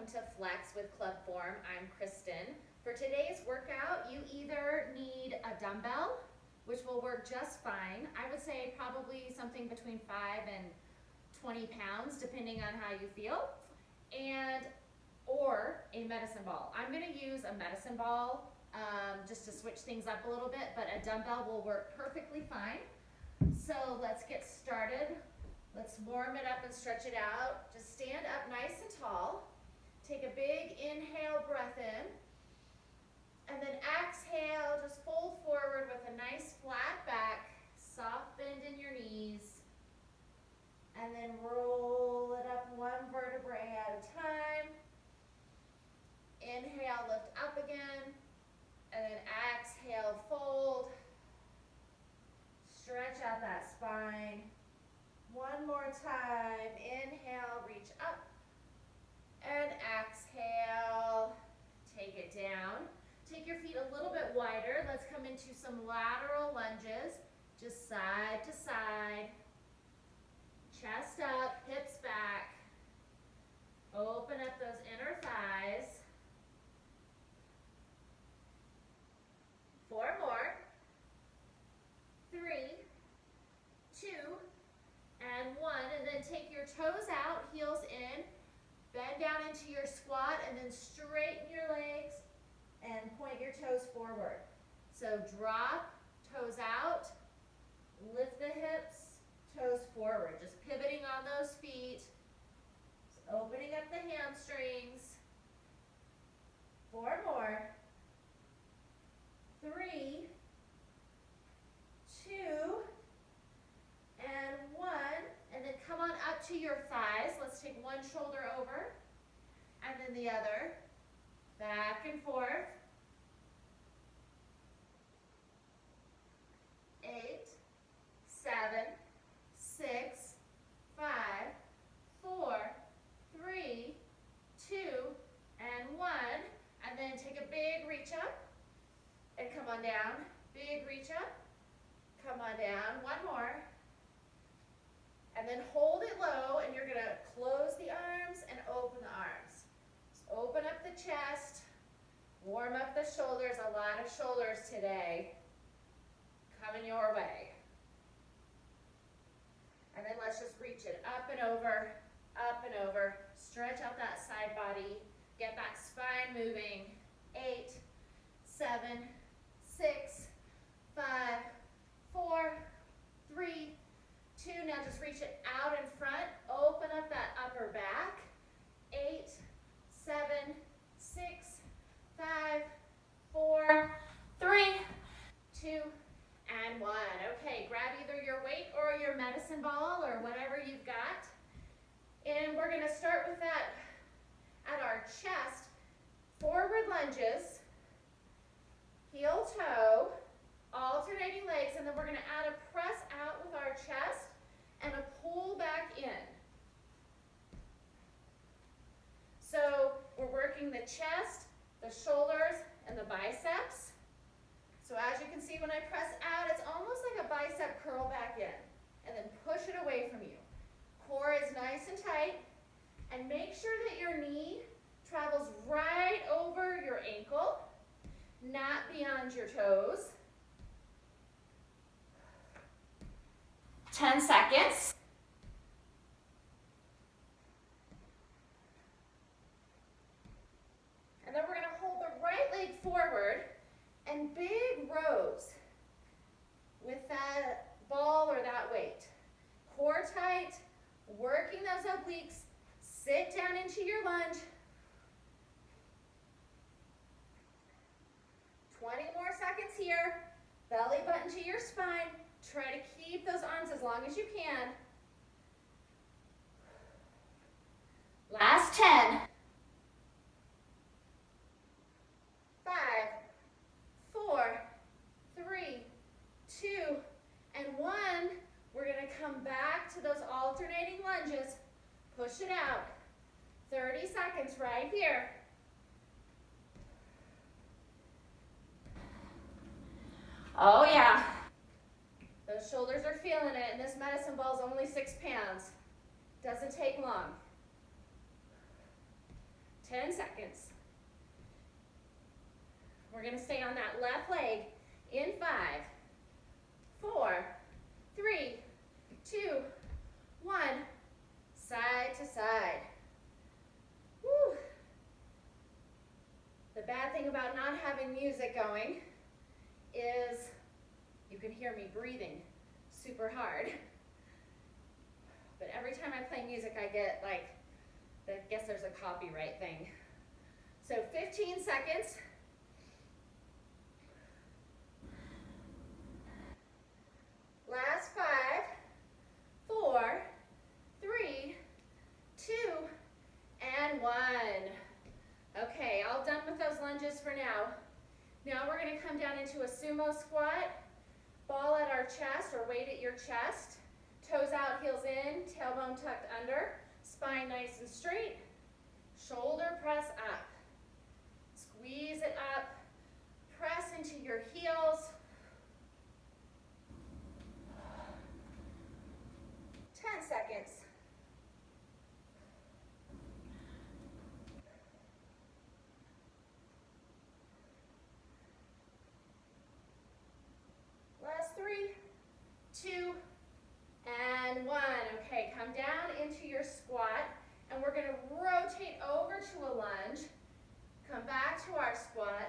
welcome to Flex with Club Form. I'm Kristen. For today's workout, you either need a dumbbell, which will work just fine. I would say probably something between 5 and 20 pounds, depending on how you feel, or a medicine ball. I'm gonna use a medicine ball just to switch things up a little bit, but a dumbbell will work perfectly fine. So let's get started. Let's warm it up and stretch it out. Just stand up nice and tall. Take a big inhale, breath in. And then exhale, just fold forward with a nice flat back, soft bend in your knees. And then roll it up one vertebrae at a time. Inhale, lift up again. And then exhale, fold. Stretch out that spine. One more time. Inhale, reach up. And exhale, take it down. Take your feet a little bit wider. Let's come into some lateral lunges, just side to side. Chest up, hips back. Open up those inner thighs. 4 more. 3, 2, and 1. And then take your toes out, heels in. Bend down into your squat and then straighten your legs and point your toes forward. So drop, toes out, lift the hips, toes forward. Just pivoting on those feet, just opening up the hamstrings. 4 more. 3, 2, and 1. And then come on up to your thighs. Let's take one shoulder over and then the other. Back and forth. 8, 7, 6, 5, 4, 3, 2, and 1. And then take a big reach up and come on down. Big reach up. Come on down. One more. And then hold it low, and you're gonna close the arms and open the arms. Just open up the chest, warm up the shoulders. A lot of shoulders today coming your way. And then let's just reach it up and over, stretch out that side body, get that spine moving. 8, 7, 6, 5, 4, 3, 2, now just reach it out in front, open up that upper back. 8, 7, 6, 5, 4, 3, 2, and 1. Okay, grab either your weight or your medicine ball or whatever you've got. And we're gonna start with that at our chest. Forward lunges, heel toe, alternating legs, and then we're gonna add a press out with our chest and a pull back in. So we're working the chest, the shoulders, and the biceps. So as you can see, when I press out, it's almost like a bicep curl back in. And then push it away from you. Core is nice and tight. And make sure that your knee travels right over your ankle, not beyond your toes. 10 seconds. And then we're going to hold the right leg forward and big rows with that ball or that weight. Core tight, working those obliques. Sit down into your lunge. 20 more seconds here. Belly button to your spine. Try to keep those arms as long as you can. Last 10. 5, 4, 3, 2, and 1. We're going to come back to those alternating lunges. Push it out. 30 seconds right here. Oh yeah. Those shoulders are feeling it, and this medicine ball is only 6 pounds. Doesn't take long. 10 seconds. We're gonna stay on that left leg in 5, 4, 3, 2, 1. Side to side. Woo. The bad thing about not having music going is you can hear me breathing super hard. But every time I play music, I get like, I guess there's a copyright thing. So 15 seconds. Last 5, 4, 3, 2, and 1. Okay, all done with those lunges for now. Now we're going to come down into a sumo squat. Ball at our chest or weight at your chest. Toes out, heels in, tailbone tucked under. Spine nice and straight. Shoulder press up. Squeeze it up. Press into your heels. 10 seconds. Last 3, 2, and 1. Okay, come down into your squat, and we're going to rotate over to a lunge. Come back to our squat,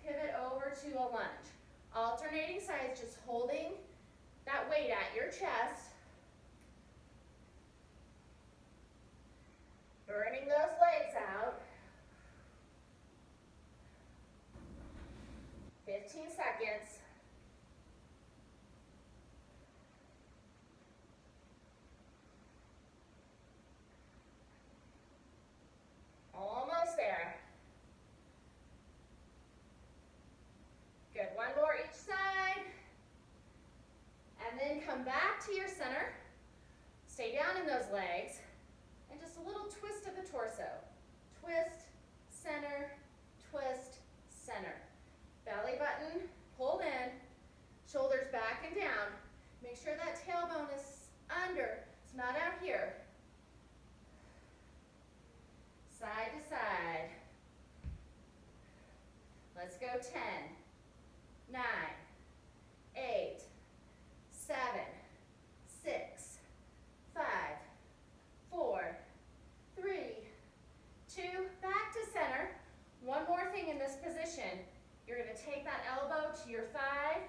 pivot over to a lunge. Alternating sides, just holding that weight at your chest. Burning those legs out. 15 seconds. Almost there. Good, one more each side. And then come back to your center. Stay down in those legs. And just a little twist of the torso. Twist, center, twist, center. Belly button pulled in, shoulders back and down. Make sure that tailbone is under, it's not out here. Side to side. Let's go 10, 9, 8, 7, 6, 5, 4, 3, 2, back to center. One more thing in this position. You're going to take that elbow to your thigh,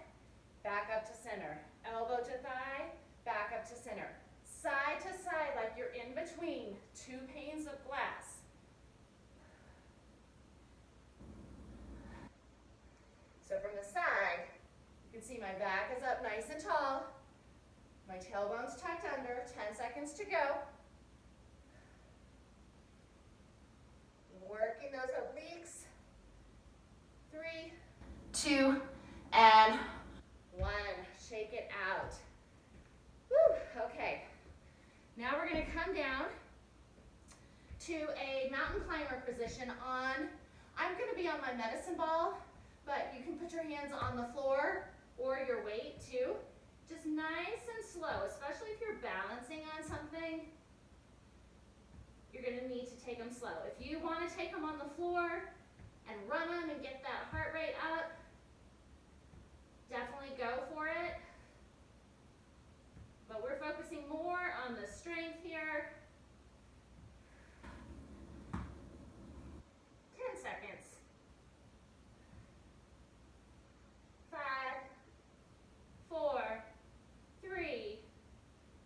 back up to center. Elbow to thigh, back up to center. Side to side like you're in between two panes of glass. So from the side, you can see my back is up nice and tall. My tailbone's tucked under. 10 seconds to go. Working those obliques. 3, 2, and 1. Shake it out. Whew, okay. Now we're going to come down to a mountain climber position on, I'm going to be on my medicine ball, but you can put your hands on the floor or your weight too. Just nice and slow, especially if you're balancing on something. You're going to need to take them slow. If you want to take them on the floor and run them and get that heart rate up, definitely go for it. But we're focusing more on the strength here. 10 seconds. 5, 4, 3,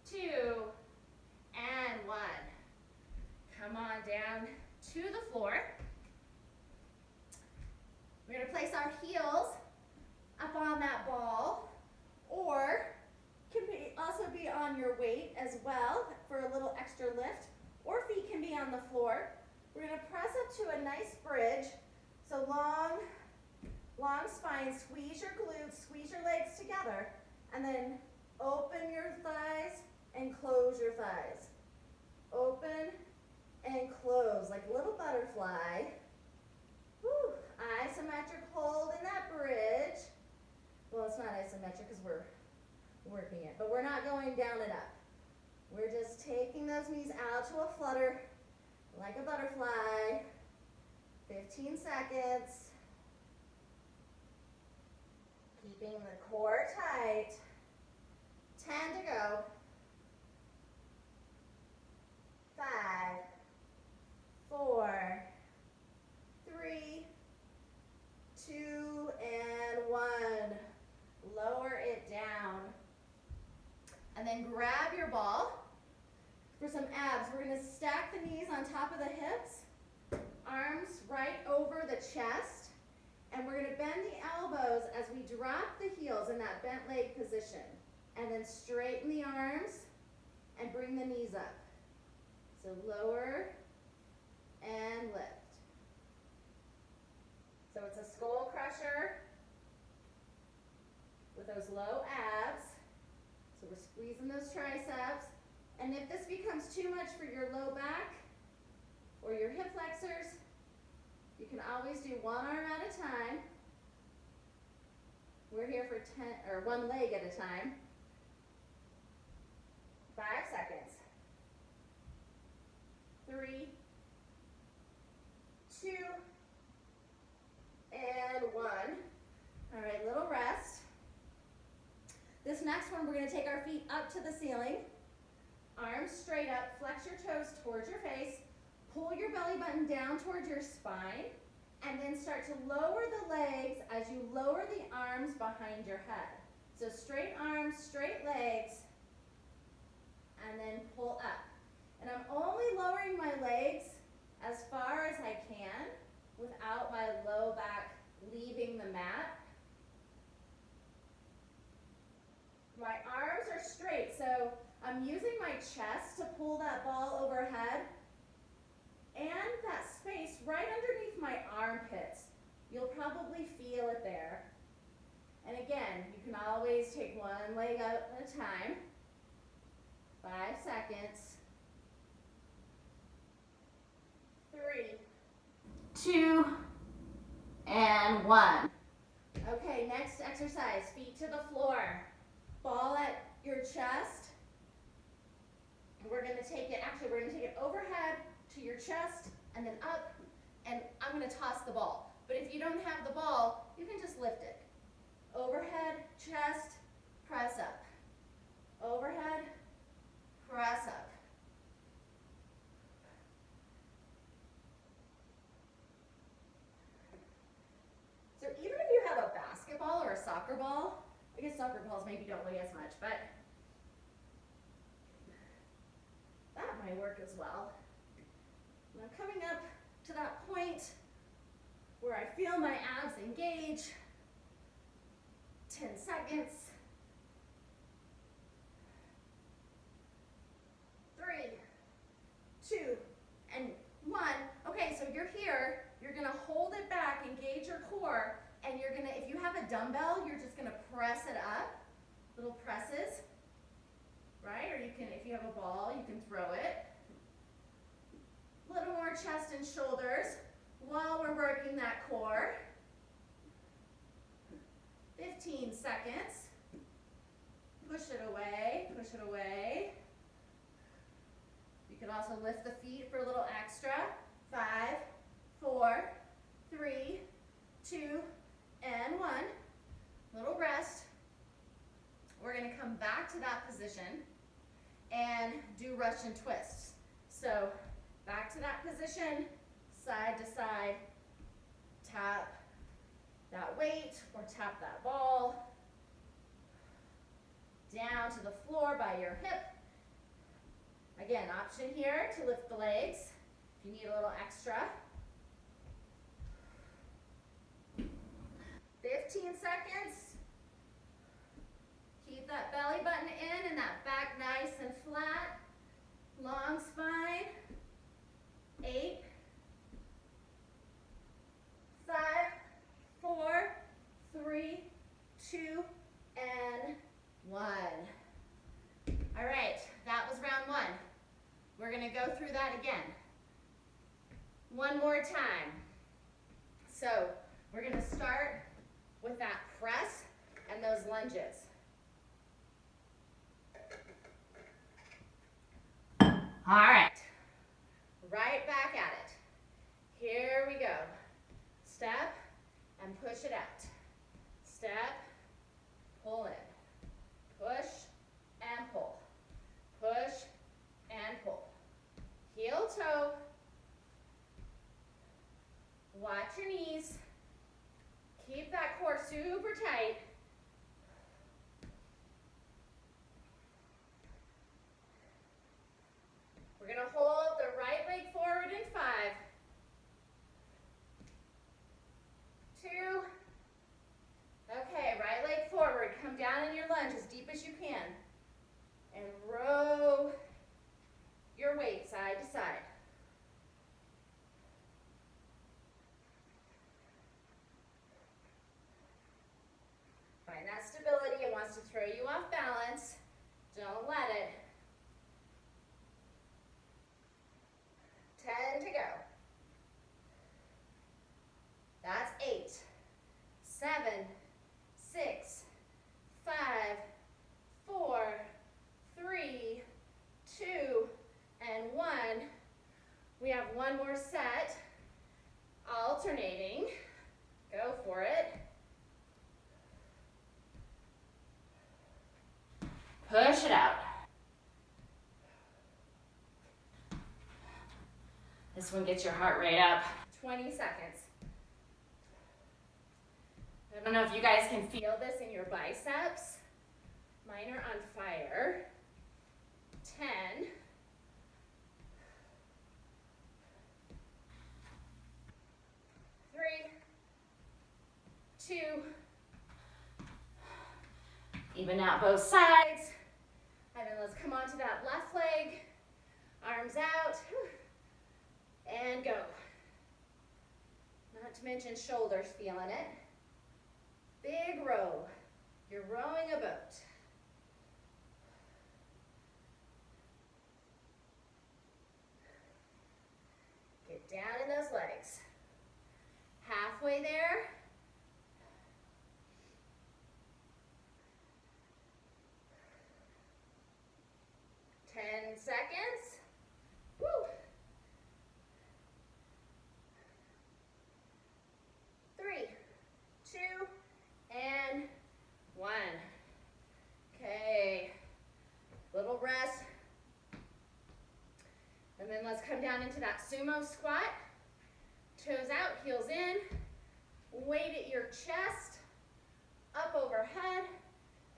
2, and 1. Come on down to the floor. We're going to place our heels up on that ball, or can also be on your weight as well for a little extra lift, or feet can be on the floor. We're going to press up to a nice bridge. So long spine, squeeze your glutes, squeeze your legs together, and then open your thighs and close your thighs. Open and close like a little butterfly. Woo. Isometric hold in that bridge. Well, it's not isometric because we're working it, but we're not going down and up. We're just taking those knees out to a flutter like a butterfly. 15 seconds. Keeping the core tight. 10 to go. 5, 4, 3, 2, and 1. Lower it down. And then grab your ball. For some abs, we're going to stack the knees on top of the hips, arms right over the chest, and we're going to bend the elbows as we drop the heels in that bent leg position. And then straighten the arms and bring the knees up. So lower and lift. So it's a skull crusher with those low abs. So we're squeezing those triceps. And if this becomes too much for your low back or your hip flexors, you can always do one arm at a time. We're here for 10 or one leg at a time. 5 seconds. 3, 2, and 1. All right, little rest. This next one, we're going to take our feet up to the ceiling. Arms straight up, flex your toes towards your face, pull your belly button down towards your spine, and then start to lower the legs as you lower the arms behind your head. So straight arms, straight legs, and then pull up. And I'm only lowering my legs as far as I can without my low back leaving the mat. My arms are straight, so I'm using my chest to pull that ball overhead and that space right underneath my armpits. You'll probably feel it there. And again, you can always take one leg out at a time. 5 seconds. 3, 2, and 1. Okay, next exercise, feet to the floor. Ball at your chest. We're going to take it overhead to your chest and then up, and I'm going to toss the ball. But if you don't have the ball, you can just lift it. Overhead, chest, press up. Overhead, press up. So even if you have a basketball or a soccer ball, I guess soccer balls maybe don't weigh as much, but that might work as well. And I'm coming up to that point where I feel my abs engage. 10 seconds. 3, 2, and 1. Okay, so you're here. You're going to hold it back, engage your core, and you're going to, if you have a dumbbell, you're just going to press it up. Little presses. Right? Or you can, if you have a ball, you can throw it. A little more chest and shoulders while we're working that core. 15 seconds. Push it away, push it away. You can also lift the feet for a little extra. 5, 4, 3, 2, and 1. Little rest. We're going to come back to that position and do Russian twists. So back to that position, side to side, tap that weight or tap that ball, down to the floor by your hip. Again, option here to lift the legs if you need a little extra. 15 seconds. Keep that belly button in and that back nice and flat. Long spine. 8, 5, 4, 3, 2, and 1. All right, that was round 1. We're going to go through that again. One more time. So we're going to start with that press and those lunges. All right, right back at it. Here we go. Step and push it out. Step, pull in. Push and pull. Push and pull. Heel toe. Watch your knees. Keep that core super tight. We're going to hold the right leg forward in 5, 2. Okay, right leg forward. Come down in your lunge as deep as you can. And row your weight side to side. Find that stability. It wants to throw you off balance. Don't let it. 10 to go. That's 8, 7, 6, 5, 4, 3, 2, and 1. We have one more set. Alternating. Go for it. Push it out. This one gets your heart rate up. 20 seconds. I don't know if you guys can feel this in your biceps. Mine are on fire. 10. 3, 2. Even out both sides. And then let's come onto that left leg. Arms out. And go. Not to mention shoulders feeling it. Big row. You're rowing a boat. Get down in those legs. Halfway there. Seconds. Woo. 3, 2, and 1. Okay. Little rest. And then let's come down into that sumo squat. Toes out, heels in. Weight at your chest. Up overhead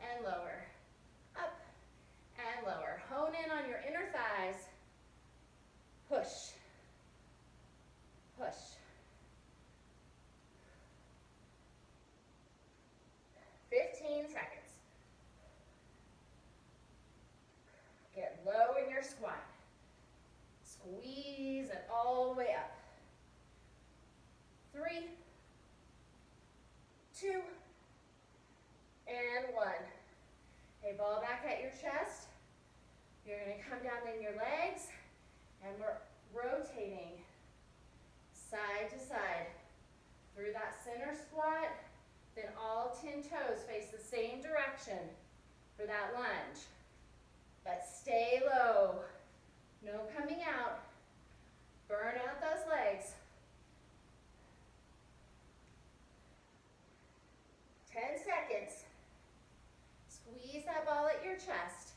and lower. Up and lower. Hone in on your inner thighs. Push. Push. Seconds. Get low in your squat. Squeeze it all the way up. 3, 2, and 1. Okay, ball back at your chest. You're going to come down in your legs, and we're rotating side to side through that center squat. Then all 10 toes face the same direction for that lunge. But stay low. No coming out. Burn out those legs. 10 seconds. Squeeze that ball at your chest.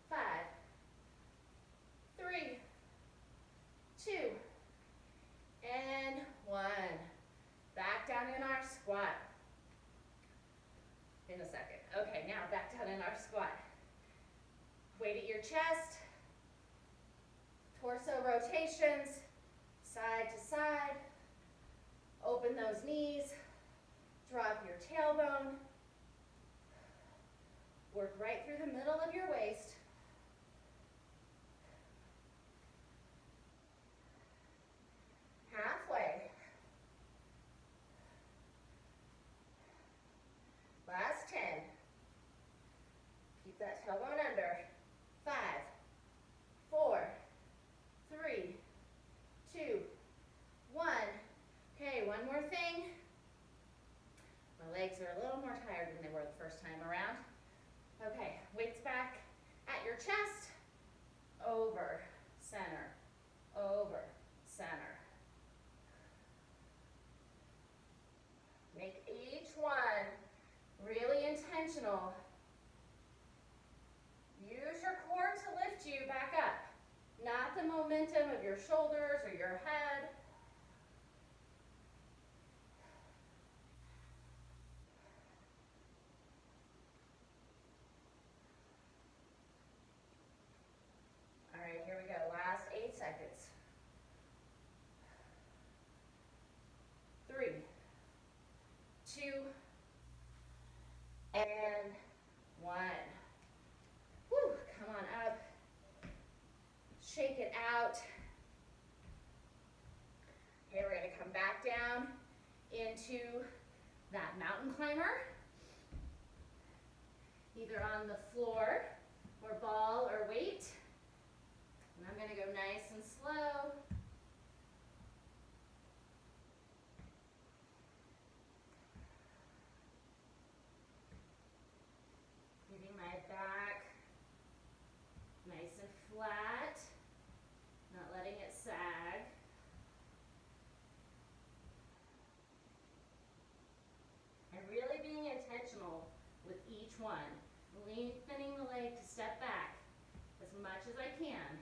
5, 3, 2, and 1. Back down in our squat. In a second. Okay, now back down in our squat. Weight at your chest. Torso rotations. Side to side. Open those knees. Drop your tailbone. Work right through the middle of your waist. Halfway. Last 10. Keep that tailbone under. 5, 4, 3, shoulders or your head. All right, here we go. Last 8 seconds. 3, 2, and 1. Whew, come on up. Shake it out. Okay, we're gonna come back down into that mountain climber, either on the floor or ball or weight. And I'm gonna go nice and slow. Getting my back nice and flat, not letting it sag. And really being intentional with each one. Lengthening the leg to step back as much as I can.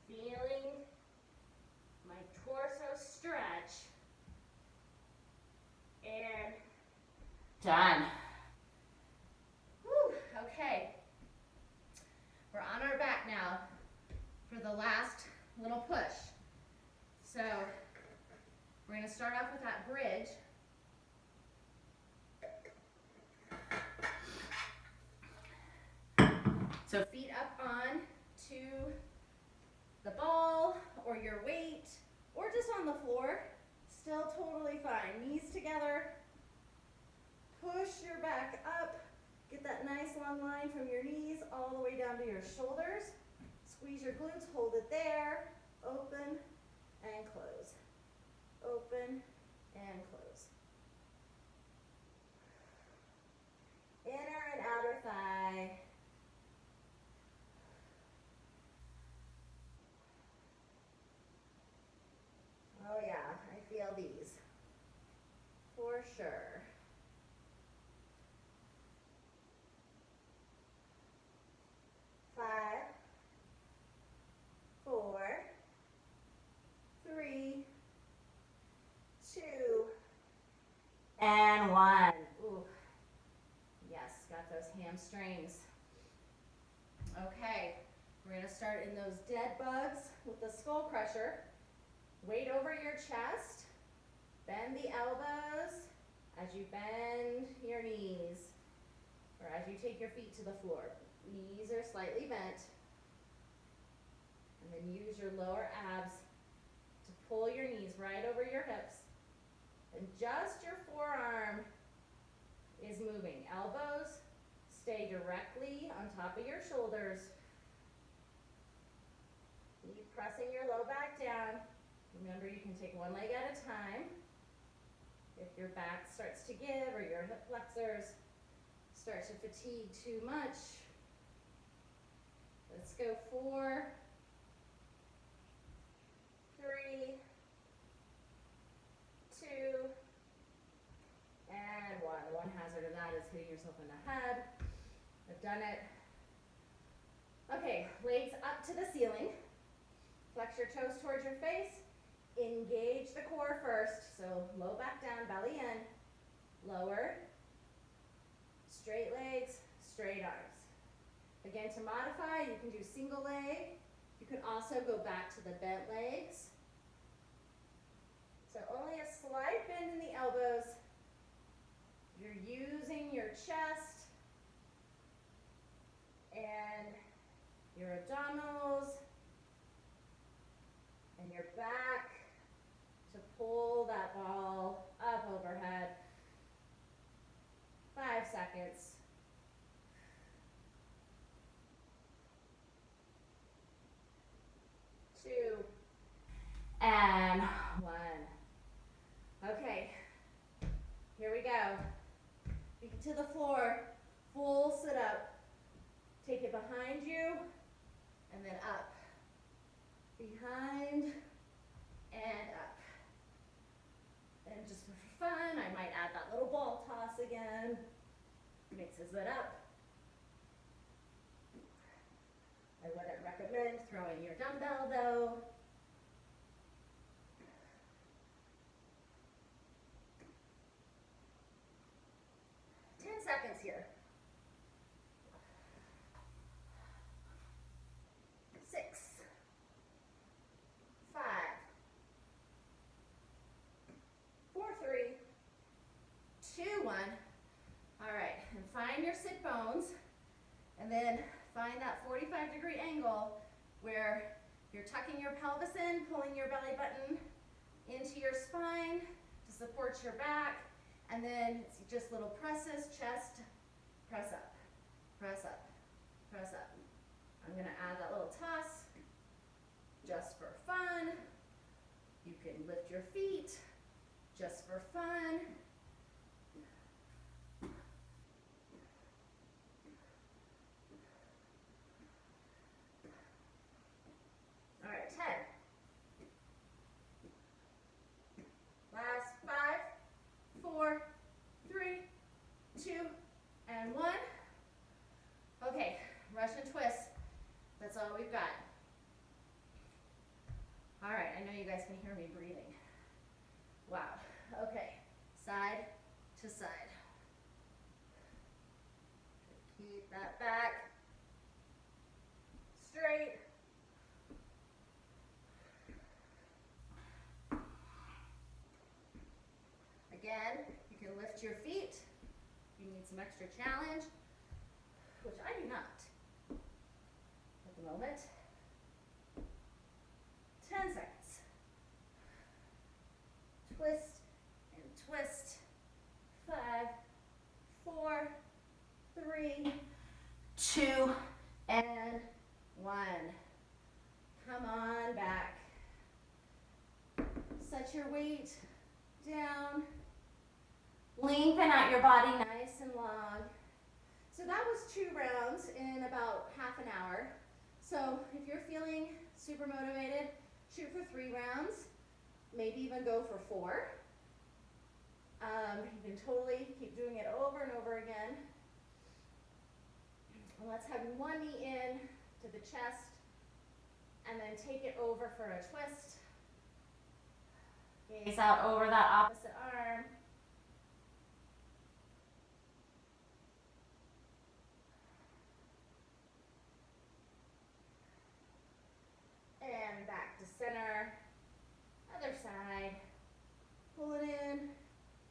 Feeling my torso stretch. And done. Whew, okay. We're on our back now for the last little push. So we're going to start off with that bridge. So feet up on to the ball or your weight or just on the floor. Still totally fine. Knees together. Push your back up. Get that nice long line from your knees all the way down to your shoulders. Squeeze your glutes, hold it there. Open and close. Open and close. Inner and outer thigh. Oh yeah, I feel these. For sure. Five, 4, 3, 2, and 1. Ooh. Yes, got those hamstrings. Okay, we're going to start in those dead bugs with the skull crusher. Weight over your chest. Bend the elbows as you bend your knees, or as you take your feet to the floor. Knees are slightly bent. And then use your lower abs to pull your knees right over your hips. And just your forearm is moving. Elbows stay directly on top of your shoulders. Keep pressing your low back down. Remember, you can take one leg at a time. If your back starts to give or your hip flexors start to fatigue too much, let's go 4, 3, 2, and 1. One hazard of that is hitting yourself in the head. I've done it. Okay, legs up to the ceiling. Flex your toes towards your face. Engage the core first. So low back down, belly in. Lower. Straight legs, straight arms. Again, to modify, you can do single leg. You can also go back to the bent legs. So only a slight bend in the elbows. You're using your chest and your abdominals and your back to pull that ball up overhead. 5 seconds. 2, and 1. Okay, here we go. Feet to the floor, full sit up. Take it behind you, and then up. Behind, and up. And just for fun, I might add that little ball toss again. Mixes it up. I wouldn't recommend throwing throwing your dumbbell though. Seconds here. 6, 5, 4, 3, 2, 1. All right, and find your sit bones, and then find that 45-degree angle where you're tucking your pelvis in, pulling your belly button into your spine to support your back. And then it's just little presses, chest, press up, press up, press up. I'm gonna add that little toss just for fun. You can lift your feet just for fun. All right, 10. Last 5, 4, 3, 2, and 1. Okay, Russian twist. That's all we've got. All right, I know you guys can hear me breathing. Wow. Okay, side to side. Keep that back straight. Again, you can lift your feet. You need some extra challenge, which I do not at the moment. 10 seconds. Twist and twist. 5, 4, 3, 2, and 1. Come on back. Set your weight down. Lengthen out your body nice and long. So that was 2 rounds in about half an hour. So if you're feeling super motivated, shoot for 3 rounds, maybe even go for 4. You can totally keep doing it over and over again. And let's have one knee in to the chest and then take it over for a twist. Gaze out over that opposite arm. And back to center. Other side. Pull it in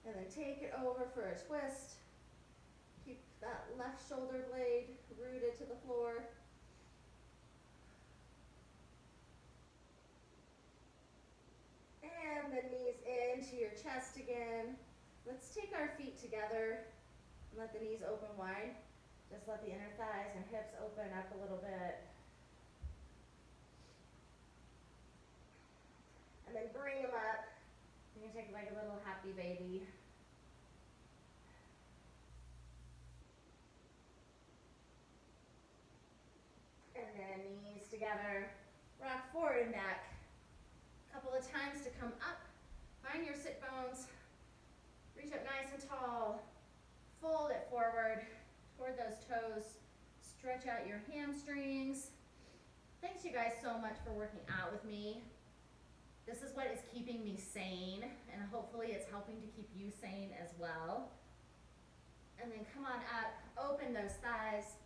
and then take it over for a twist. Keep that left shoulder blade rooted to the floor. And the knees into your chest again. Let's take our feet together and let the knees open wide. Just let the inner thighs and hips open up a little bit. And then bring them up. You can take like a little happy baby. And then knees together. Rock forward and back. A couple of times to come up. Find your sit bones. Reach up nice and tall. Fold it forward toward those toes. Stretch out your hamstrings. Thanks you guys so much for working out with me. This is what is keeping me sane, and hopefully it's helping to keep you sane as well. And then come on up, open those thighs.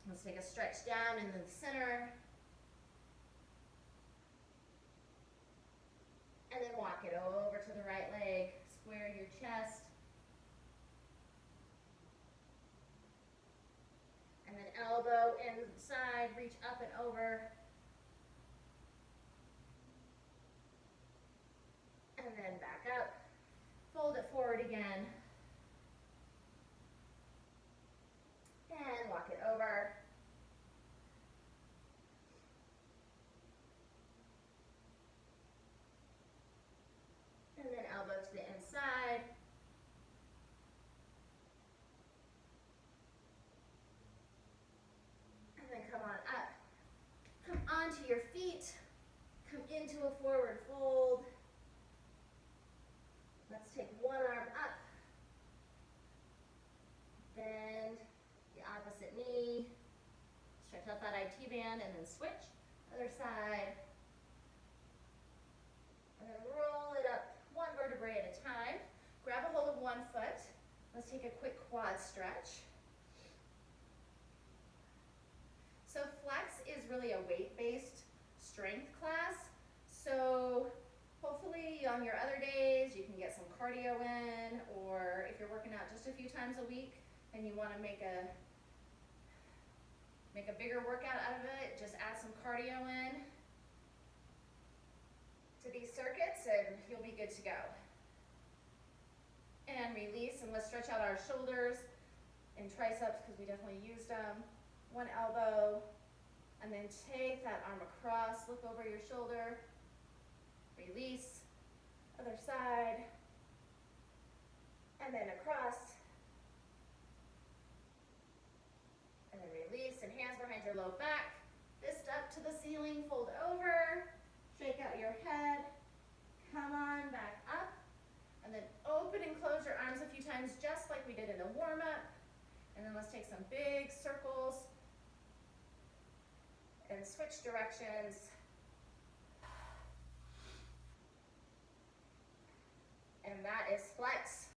Let's take a stretch down in the center. And then walk it over to the right leg. Square your chest. And then elbow inside, reach up and over. And then back up. Fold it forward again. And walk it over. And then elbow to the inside. And then come on up. Come onto your feet. Come into a forward fold. Let's take one arm up. Bend the opposite knee. Stretch out that IT band. again, and then switch. Other side. And then roll it up one vertebrae at a time. Grab a hold of one foot. Let's take a quick quad stretch. So flex is really a weight-based strength class. So hopefully on your other days you can get some cardio in, or if you're working out just a few times a week and you want to make a bigger workout out of it, just add some cardio in to these circuits and you'll be good to go. And release, and let's stretch out our shoulders and triceps because we definitely used them. One elbow, and then take that arm across, look over your shoulder, release, other side, and then across, and then release, and hands behind your low back, fist up to the ceiling, fold over, shake out your head, come on back up, and then open and close your arms a few times just like we did in the warm-up, and then let's take some big circles and switch directions.